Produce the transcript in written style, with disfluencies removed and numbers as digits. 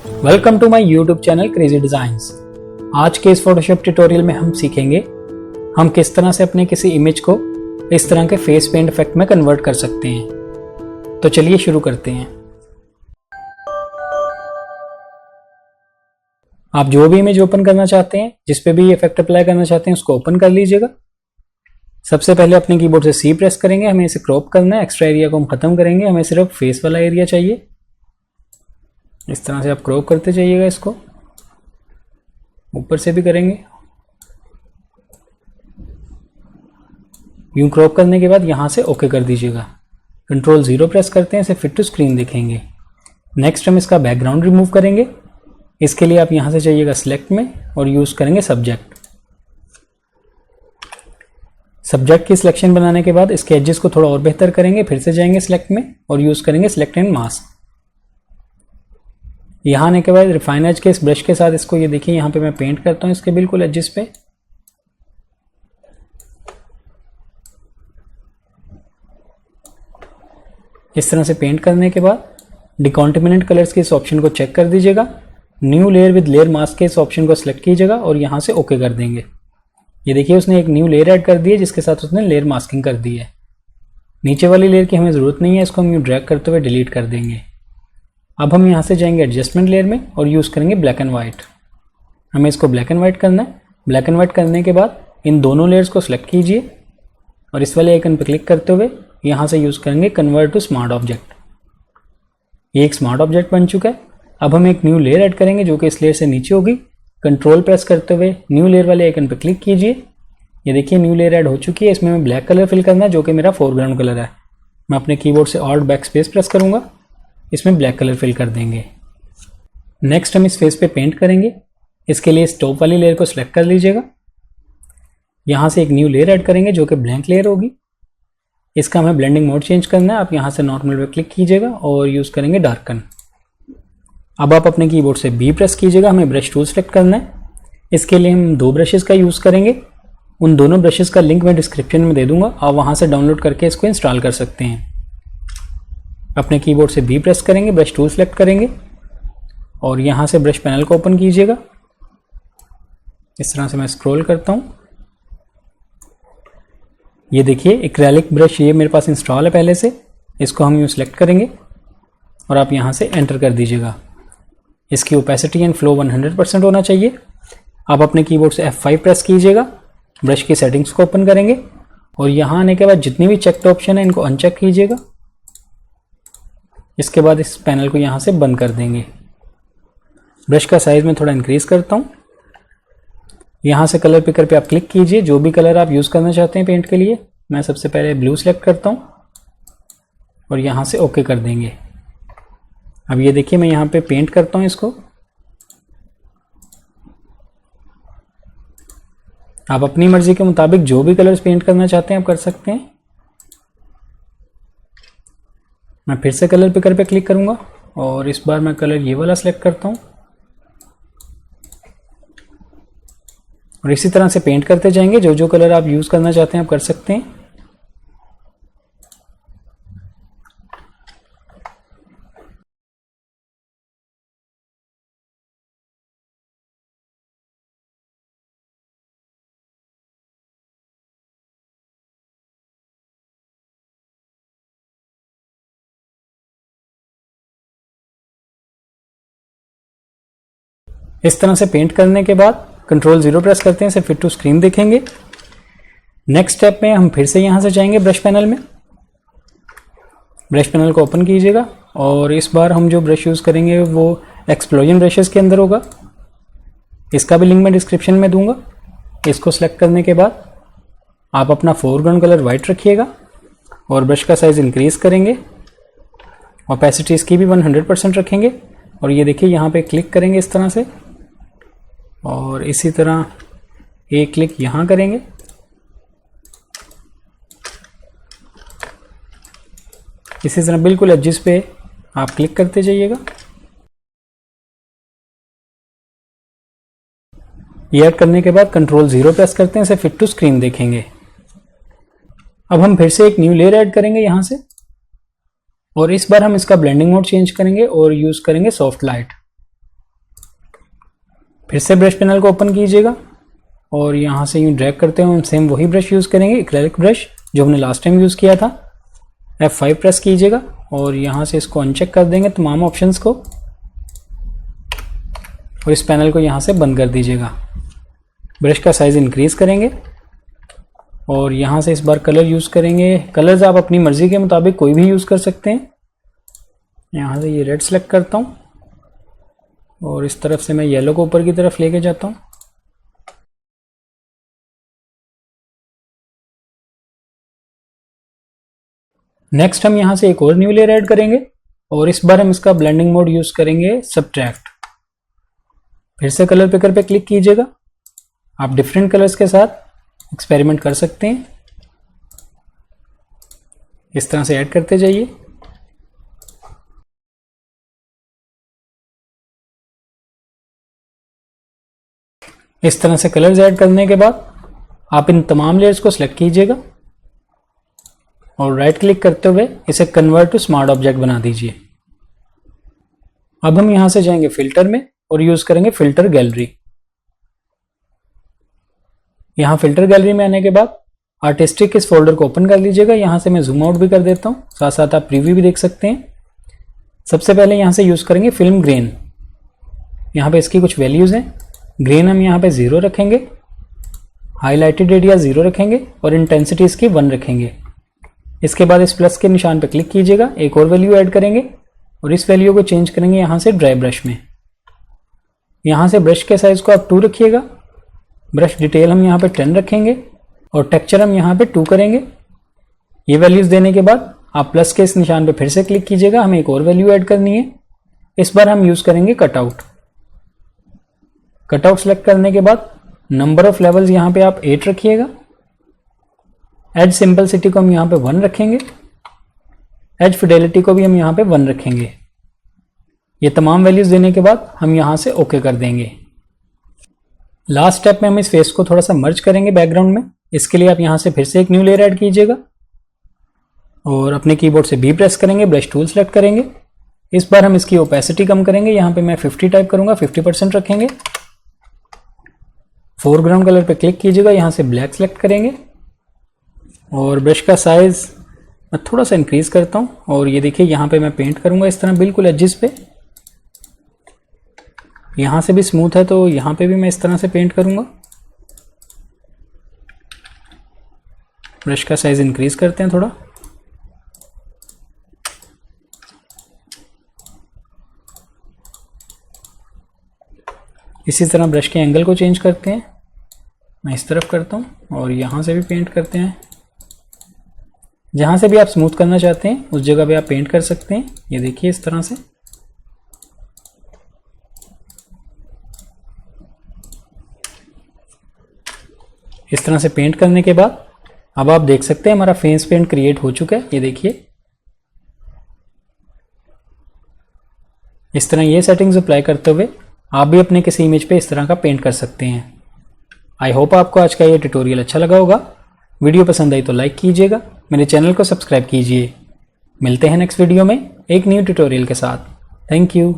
Welcome to my YouTube channel crazy designs. आज के इस फोटोशॉप ट्यूटोरियल में हम सीखेंगे हम किस तरह से अपने किसी इमेज को इस तरह के फेस पेंट इफेक्ट में कन्वर्ट कर सकते हैं। तो चलिए शुरू करते हैं। आप जो भी इमेज ओपन करना चाहते हैं, जिस पे भी इफेक्ट अप्लाई करना चाहते हैं, उसको ओपन कर लीजिएगा। सबसे पहले अपने कीबोर्ड से सी प्रेस करेंगे। हमें इसे क्रॉप करना है, एक्स्ट्रा एरिया को हम खत्म करेंगे। हमें सिर्फ फेस वाला एरिया चाहिए। इस तरह से आप क्रॉप करते जाइएगा। इसको ऊपर से भी करेंगे। यूं क्रॉप करने के बाद यहां से ओके कर दीजिएगा। कंट्रोल 0 प्रेस करते हैं, इसे फिट टू स्क्रीन देखेंगे। नेक्स्ट हम इसका बैकग्राउंड रिमूव करेंगे। इसके लिए आप यहां से जाइएगा सिलेक्ट में और यूज करेंगे सब्जेक्ट। सब्जेक्ट की सिलेक्शन बनाने के बाद इसके एजेस को थोड़ा और बेहतर करेंगे। फिर से जाएंगे सिलेक्ट में और यूज करेंगे सिलेक्ट एंड मास्क। यहां आने के बाद रिफाइन एज के इस ब्रश के साथ इसको ये देखिए यहां पे मैं पेंट करता हूं इसके बिल्कुल एजेस पे। इस तरह से पेंट करने के बाद डिकॉन्टिमिनेंट कलर्स के इस ऑप्शन को चेक कर दीजिएगा। New layer with layer mask के इस ऑप्शन को सिलेक्ट कीजिएगा और यहां से ओके कर देंगे। ये देखिए उसने एक न्यू लेयर ऐड कर दी है, जिसके साथ उसने लेयर मास्किंग कर दी है। नीचे वाली लेयर की हमें जरूरत नहीं है, इसको हम यूं ड्रैग करते हुए डिलीट कर देंगे। अब हम यहाँ से जाएंगे एडजस्टमेंट लेयर में और यूज़ करेंगे ब्लैक एंड वाइट। हमें इसको ब्लैक एंड वाइट करना है। ब्लैक एंड वाइट करने के बाद इन दोनों लेयर्स को सिलेक्ट कीजिए और इस वाले आइकन पर क्लिक करते हुए यहाँ से यूज़ करेंगे कन्वर्ट टू स्मार्ट ऑब्जेक्ट। ये एक स्मार्ट ऑब्जेक्ट बन चुका है। अब हम एक न्यू लेयर ऐड करेंगे जो कि इस लेयर से नीचे होगी। कंट्रोल प्रेस करते हुए न्यू लेयर वाले आइकन पर क्लिक कीजिए। ये देखिए न्यू लेयर ऐड हो चुकी है। इसमें मैं ब्लैक कलर फिल करना है जो कि मेरा फोरग्राउंड कलर है। मैं अपने कीबोर्ड से ऑल्ट बैक स्पेस प्रेस करूंगा, इसमें ब्लैक कलर फिल कर देंगे। नेक्स्ट हम इस फेस पे पेंट करेंगे। इसके लिए इस टॉप वाली लेयर को सिलेक्ट कर लीजिएगा। यहां से एक न्यू लेयर ऐड करेंगे जो कि ब्लैंक लेयर होगी। इसका हमें ब्लेंडिंग मोड चेंज करना है। आप यहां से नॉर्मल पे क्लिक कीजिएगा और यूज करेंगे डार्कन। अब आप अपने कीबोर्ड से बी प्रेस कीजिएगा। हमें ब्रश टूल सेलेक्ट करना है। इसके लिए हम दो ब्रशेस का यूज करेंगे। उन दोनों ब्रशेस का लिंक मैं डिस्क्रिप्शन में दे दूंगा। आप वहां से डाउनलोड करके इसको इंस्टॉल कर सकते हैं। अपने कीबोर्ड से बी प्रेस करेंगे, ब्रश टूल सेलेक्ट करेंगे और यहां से ब्रश पैनल को ओपन कीजिएगा। इस तरह से मैं स्क्रॉल करता हूं। ये देखिए एक्रेलिक ब्रश ये मेरे पास इंस्टॉल है पहले से। इसको हम यूं सेलेक्ट करेंगे और आप यहां से एंटर कर दीजिएगा। इसकी ओपेसिटी एंड फ्लो 100% होना चाहिए। आप अपने कीबोर्ड से F5 प्रेस कीजिएगा। ब्रश की सेटिंग्स को ओपन करेंगे और यहां आने के बाद जितनी भी चेक्ड ऑप्शन है इनको अनचेक कीजिएगा। इसके बाद इस पैनल को यहां से बंद कर देंगे। ब्रश का साइज में थोड़ा इंक्रीज करता हूं। यहां से कलर पिकर पे आप क्लिक कीजिए। जो भी कलर आप यूज करना चाहते हैं पेंट के लिए, मैं सबसे पहले ब्लू सेलेक्ट करता हूं और यहां से ओके कर देंगे। अब ये देखिए मैं यहां पे पेंट करता हूं इसको। आप अपनी मर्जी के मुताबिक जो भी कलर्स पेंट करना चाहते हैं आप कर सकते हैं। मैं फिर से कलर पिकर पे क्लिक करूंगा और इस बार मैं कलर ये वाला सेलेक्ट करता हूं और इसी तरह से पेंट करते जाएंगे। जो जो कलर आप यूज करना चाहते हैं आप कर सकते हैं। इस तरह से पेंट करने के बाद कंट्रोल 0 प्रेस करते हैं, इसे फिट टू स्क्रीन देखेंगे। नेक्स्ट स्टेप में हम फिर से यहां से जाएंगे ब्रश पैनल में। ब्रश पैनल को ओपन कीजिएगा और इस बार हम जो ब्रश यूज करेंगे वो एक्सप्लोजन ब्रशेस के अंदर होगा। इसका भी लिंक मैं डिस्क्रिप्शन में दूंगा। इसको सिलेक्ट करने के बाद आप अपना फोरग्राउंड कलर व्हाइट रखिएगा और ब्रश का साइज इंक्रीज करेंगे। ओपेसिटी इसकी भी 100% रखेंगे और ये देखिए यहाँ पे क्लिक करेंगे इस तरह से और इसी तरह एक क्लिक यहां करेंगे। इसी तरह बिल्कुल एजेस पे आप क्लिक करते जाइएगा। ये ऐड करने के बाद कंट्रोल 0 प्रेस करते हैं, इसे फिट टू स्क्रीन देखेंगे। अब हम फिर से एक न्यू लेयर ऐड करेंगे यहां से और इस बार हम इसका ब्लेंडिंग मोड चेंज करेंगे और यूज करेंगे सॉफ्ट लाइट। फिर से ब्रश पैनल को ओपन कीजिएगा और यहाँ से यूँ ड्रैग करते हुए हम सेम वही ब्रश यूज़ करेंगे, एक्रेलिक ब्रश जो हमने लास्ट टाइम यूज़ किया था। F5 प्रेस कीजिएगा और यहाँ से इसको अनचेक कर देंगे तमाम ऑप्शंस को और इस पैनल को यहाँ से बंद कर दीजिएगा। ब्रश का साइज़ इंक्रीज करेंगे और यहाँ से इस बार कलर यूज़ करेंगे। कलर्स आप अपनी मर्ज़ी के मुताबिक कोई भी यूज़ कर सकते हैं। यहाँ से ये रेड सेलेक्ट करता हूँ और इस तरफ से मैं येलो को ऊपर की तरफ लेके जाता हूँ। नेक्स्ट हम यहाँ से एक और न्यू लेयर ऐड करेंगे और इस बार हम इसका ब्लेंडिंग मोड यूज़ करेंगे सब्ट्रैक्ट। फिर से कलर पिकर पे क्लिक कीजिएगा। आप डिफरेंट कलर्स के साथ एक्सपेरिमेंट कर सकते हैं। इस तरह से ऐड करते जाइए। इस तरह से कलर्स ऐड करने के बाद आप इन तमाम लेयर्स को सिलेक्ट कीजिएगा और राइट क्लिक करते हुए इसे कन्वर्ट टू स्मार्ट ऑब्जेक्ट बना दीजिए। अब हम यहां से जाएंगे फिल्टर में और यूज करेंगे फिल्टर गैलरी। यहां फिल्टर गैलरी में आने के बाद आर्टिस्टिक इस फोल्डर को ओपन कर लीजिएगा। यहां से मैं जूम आउट भी कर देता हूं, साथ साथ आप प्रीव्यू भी देख सकते हैं। सबसे पहले यहां से यूज करेंगे फिल्म ग्रेन। यहां पे इसकी कुछ वैल्यूज हैं। ग्रेन हम यहाँ पे 0 रखेंगे, हाईलाइटेड एरिया 0 रखेंगे और इंटेंसिटी इसकी 1 रखेंगे। इसके बाद इस प्लस के निशान पे क्लिक कीजिएगा, एक और वैल्यू ऐड करेंगे और इस वैल्यू को चेंज करेंगे यहाँ से ड्राई ब्रश में। यहाँ से ब्रश के साइज को आप 2 रखिएगा। ब्रश डिटेल हम यहाँ पे 10 रखेंगे और टेक्सचर हम यहाँ पे 2 करेंगे। ये वैल्यूज देने के बाद आप प्लस के इस निशान पे फिर से क्लिक कीजिएगा, हमें एक और वैल्यू ऐड करनी है। इस बार हम यूज करेंगे कटआउट। कटआउट सेलेक्ट करने के बाद नंबर ऑफ लेवल्स यहाँ पे आप 8 रखिएगा। एज सिंपलिसिटी को हम यहाँ पे 1 रखेंगे। एज फिडेलिटी को भी हम यहाँ पे 1 रखेंगे। ये तमाम वैल्यूज देने के बाद हम यहाँ से ओके कर देंगे। लास्ट स्टेप में हम इस फेस को थोड़ा सा मर्ज करेंगे बैकग्राउंड में। इसके लिए आप यहाँ से फिर से एक न्यू लेयर ऐड कीजिएगा और अपने कीबोर्ड से बी प्रेस करेंगे, ब्रश टूल सेलेक्ट करेंगे। इस बार हम इसकी ओपेसिटी कम करेंगे। यहाँ पे मैं 50 टाइप करूंगा, 50% रखेंगे। फोरग्राउंड कलर पे क्लिक कीजिएगा, यहाँ से ब्लैक सेलेक्ट करेंगे और ब्रश का साइज मैं थोड़ा सा इंक्रीज करता हूँ और ये देखिए यहाँ पे मैं पेंट करूंगा इस तरह बिल्कुल एजिस पे। यहाँ से भी स्मूथ है तो यहाँ पे भी मैं इस तरह से पेंट करूंगा। ब्रश का साइज इंक्रीज करते हैं थोड़ा। इसी तरह ब्रश के एंगल को चेंज करते हैं। मैं इस तरफ करता हूँ और यहाँ से भी पेंट करते हैं। जहाँ से भी आप स्मूथ करना चाहते हैं उस जगह पे आप पेंट कर सकते हैं। ये देखिए इस तरह से। इस तरह से पेंट करने के बाद अब आप देख सकते हैं हमारा फेस पेंट क्रिएट हो चुका है। ये देखिए इस तरह ये सेटिंग्स अप्लाई करते हुए आप भी अपने किसी इमेज पे इस तरह का पेंट कर सकते हैं। आई होप आपको आज का ये ट्यूटोरियल अच्छा लगा होगा। वीडियो पसंद आई तो लाइक कीजिएगा, मेरे चैनल को सब्सक्राइब कीजिए। मिलते हैं नेक्स्ट वीडियो में एक न्यू ट्यूटोरियल के साथ। Thank you.